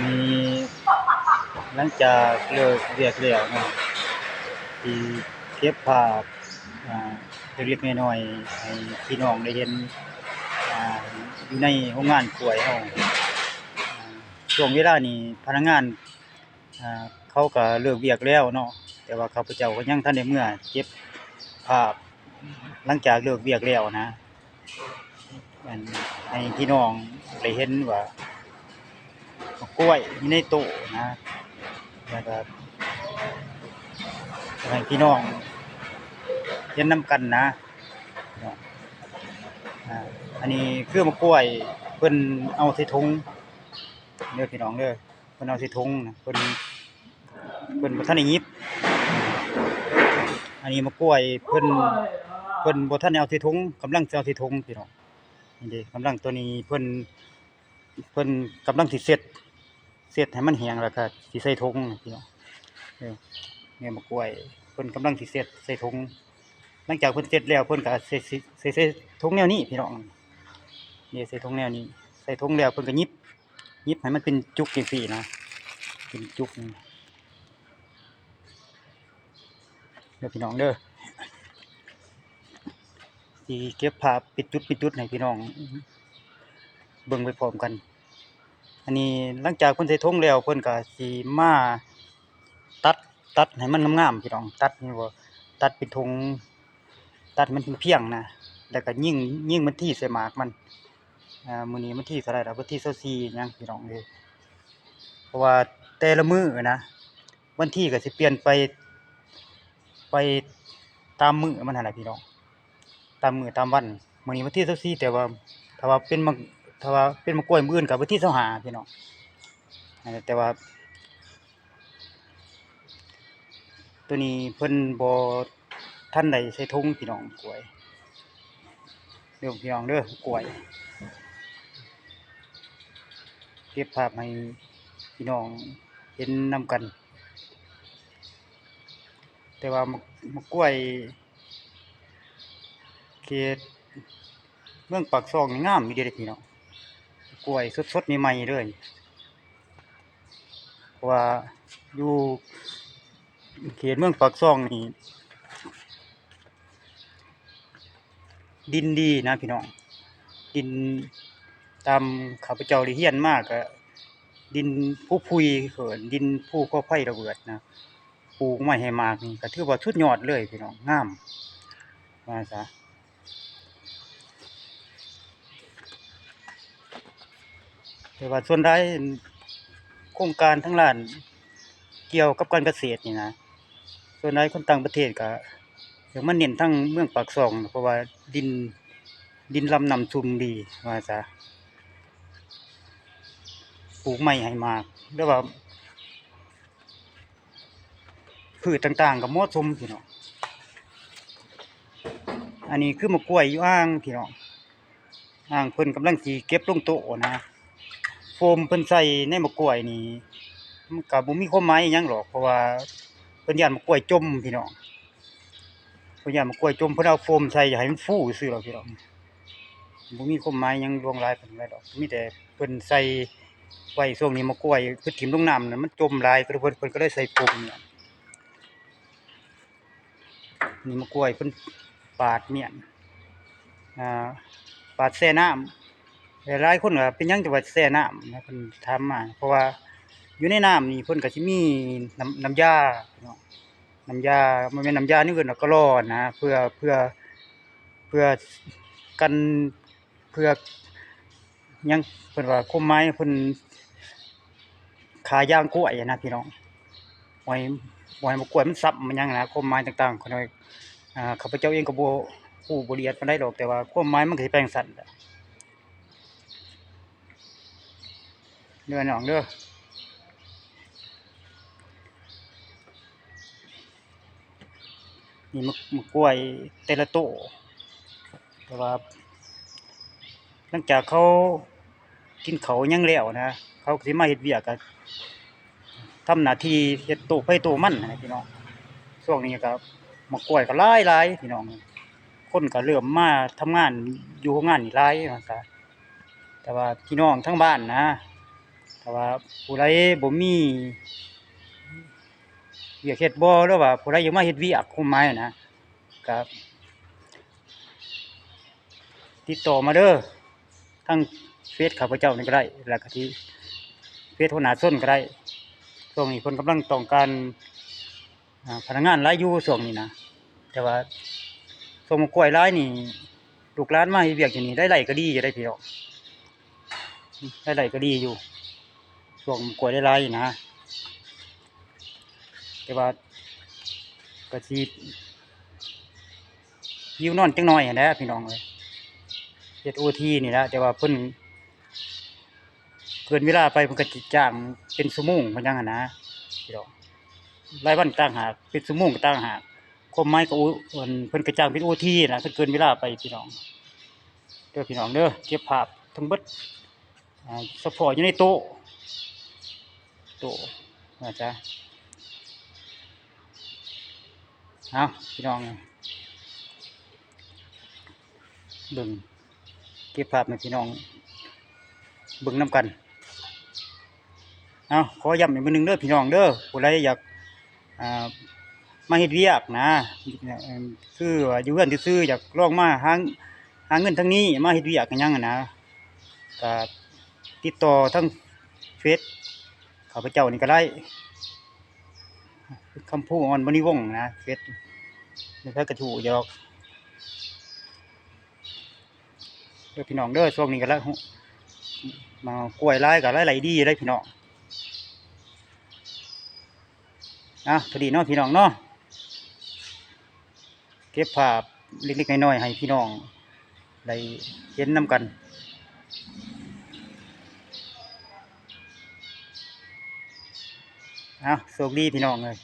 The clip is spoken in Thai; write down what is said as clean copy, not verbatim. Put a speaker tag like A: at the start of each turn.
A: มีหลังจากเลิกเวียกแล้วเนาะที่เก็บภาพเล็กๆน้อยๆให้พี่น้องได้เห็นอ่าอยู่ในโรงงานกล้วยเฮาช่วงเวลานี้พนักงานเขาก็เลิกเวียกแล้วเนาะแต่ว่าข้าพเจ้าก็ยังทันได้เมื่อเก็บภาพหลังจากเลิกเวียกแล้วนะอันให้พี่น้องได้เห็นว่ากล้วยอยู่ในตู้นะแล้วก็ให้พี่น้องเห็นนำกันนะเนาะอันนี้คือมะกล้วยเพิ่นเอาใส่ถุงเด้อพี่น้องเด้อเพิ่นเอาใส่ถุงนะเพิ่นบ่ทันได้หยิบอันนี้มะกล้วยเพิ่นบ่ทันได้เอาใส่ถุงกำลังสิเอาใส่ถุงพี่น้องนี่เด้กำลังตัวนี้เพิ่นกำลังสิเสร็จให้มันแห้งแล้วก็สิใส่ถุงพี่น้องเออเนี่ยมะกล้วยเพิ่นกำลังสิเสร็จใส่ถุงหลังจากเพิ่นเสร็จแล้วเพิ่นก็ใส่ถุงแนวนี้พี่น้องนี่ใส่ถุงแนวนี้ใส่ถุงแล้วเพิ่นก็หยิบให้มันเป็นจุกจังซี่นะเป็นจุกเด้อพี่น้องเด้อสิเก็บภาพปิดจุดให้พี่น้องเบิ่งไปพร้อมกันอันนี้หลังจากเพิ่นใส่ถุงแล้วเพิ่นก็สิมาตัดให้มันงามๆพี่น้องตัดนี่บ่ตัดเป็นถุงตัดมันเพียงนะแล้วก็ยิงมันที่ใส่หมากมันมื้อนี้มันที่เท่าไหร่ล่ะวันที่24หยังพี่น้องเอ้ยเพราะว่าแต่ละมื้อนะวันที่ก็สิเปลี่ยนไปตามมื้อมันนั่นแหละพี่น้องตามมื้อตามวันมื้อนี้วันที่24แต่ว่าถ้าว่าเป็นมะกล้วยมื้ออื่นก็วันที่25พี่น้องแต่ว่าตัวนี้เพิ่นบ่ทันได้ใส่ถุงพี่น้องกล้วยเด้อพี่น้องเด้อกล้วยเก็บภาพให้พี่น้องเห็นนำกันแต่ว่ามะกล้วยเขตเมืองปากช่องนี่งามอีเด้อพี่น้องกล้วยสดๆใหม่ๆเลยเพราะว่าอยู่เขตเมืองปากช่องนี่ดินดีนะพี่น้องดินตามข้าพเจ้าได้เรียนมาก็ดินผู้พุยเขินดินผู้ก่อไฟระเบิดนะปลูกไม้ให้มากนี่ก็ถือว่าสุดยอดเลยพี่น้องงามว่าซะแต่ว่าส่วนใดโครงการทั้งร้านเกี่ยวกับการเกษตรนี่นะส่วนใดคนต่างประเทศก็อยากมาเน้นทั้งเมืองปากช่องเพราะว่าดินลำน้ำชุ่มดีว่าซะปลูกไม้ให้มากหรือว่าพืชต่างๆก็เหมาะสมพี่น้องอันนี้คือมะกล้วยอยู่อ่างพี่น้องอ่างเพิ่นกำลังสิเก็บลงโต๊ะนะโฟมเพิ่นใส่ในมะกล้วยนี่มันก็บ่มีความหมายอิหยังหรอกเพราะว่าเพิ่นย้านมะกล้วยจมพี่น้องเพิ่นย้านมะกล้วยจมเพิ่นเอาโฟมใส่ให้มันฟูซื่อหรอกพี่น้องบ่มีความหมายหยังลวงลายเพิ่นไว้ดอกมีแต่เพิ่นใส่ไว้ช่วงนี้มะกล้วยเพิ่นถิ่มลงน้ำน่ะมันจมหลายเพิ่นก็เลยใส่โฟมเนี่ยนี่มะกล้วยเพิ่นปาดเมี่ยงอ่าปาดแช่น้ำหลายคนก็เป็นหยังจังว่าแช่น้ำนะเพิ่นถามมาเพราะว่าอยู่ในน้ำนี่เพิ่นก็สิมีน้ำยาเนาะน้ำยาบ่แม่นน้ำยาอย่างอื่นดอกกะลอนะเพื่อกันเพื่อหยังเพิ่นว่าความหมายเพิ่นฆ่ายางกล้วยอะนะพี่น้องบ่ให้มะกล้วยมันซ้ำมันหยังนะความหมายต่างๆเพิ่นว่าข้าพเจ้าเองก็บ่ฮู้บ่ละเอียดปานใดดอกแต่ว่าความหมายมันก็สิไปจั่งซั้นแหละเด้อน้องเด้อนี่มะกล้วยแต่ละโต๊ะแต่ว่าหลังจากเขากินข้าวหยังแล้วนะเขาก็สิมาเฮ็ดเวียกก็ทำหน้าที่เฮ็ดโต๊ะไผโต๊ะมันนะพี่น้องช่วงนี้ก็มะกล้วยก็หลายๆพี่น้องคนก็เริ่มมาทำงานอยู่โรงงานนี่หลายว่าซะแต่ว่าพี่น้องทั้งบ้านนะ ถ้าว่าผู้ใดบ่มีเวียกเฮ็ดบ่หรือว่าผู้ใดอยากมาเฮ็ดเวียกคุมไม้นะก็ติดต่อมาเด้อทางเฟซข้าพเจ้านี่ก็ได้แล้วก็ที่เฟซหัวหน้าส้นก็ได้ช่วงนี้เพิ่นกำลังต้องการพนักงานหลายอยู่ช่วงนี้นะแต่ว่าส้มกล้วยหลายนี่ลูกหลานมาเฮ็ดเวียกอยู่นี่ได้ไร่ก็ดีอยู่ได้พี่น้องได้ไร่ก็ดีอยู่ช่วงกล้วยหลายๆนะแต่ว่าก็สิหิวนอนจังน้อยหั้นแหละพี่น้องเอ้ยเฮ็ด OT นี่แหละแต่ว่าเพิ่นเกินเวลาไปเพิ่นก็สิจ้างเป็นชั่วโมงเพิ่นจังหั้นนะพี่น้องรายวันต่างหากเป็นชั่วโมงก็ต่างหากความหมายก็เพิ่นก็จ้างเป็น OT น่ะเพิ่นเกินเวลาไปพี่น้องเด้อพี่น้องเด้อเก็บภาพทั้งเบิดเฉพาะอยู่ในโต๊ะนะจ๊ะเอาพี่น้องเบิ่งเก็บภาพให้พี่น้องเบิ่งนํกันเอาขอย้ำอีกมื้อนึงเด้อพี่น้องเด้อผู้ใดอยากอ่ามาเฮ็ดเวียกนะคือว่าอยู่เรือนซื่อๆอยากลองมาหาเงินทางนี้มาเฮ็ดเวียกอิหยังอะนะก็ติดต่อทางเฟซข้าพเจ้านี่ก็ได้คำพูอ่อนมณีวงศ์นะเฟซนี่ก็กระถูกหยอกเด้อพี่น้องเด้อช่วงนี้ก็แล้วมากล้วยหลายก็หลายๆดีได้พี่น้องพอดีเนาะพี่น้องเนาะเก็บภาพเล็กๆน้อยๆให้พี่น้องได้เห็นนํกันโชคดีพี่น้องเอ้ย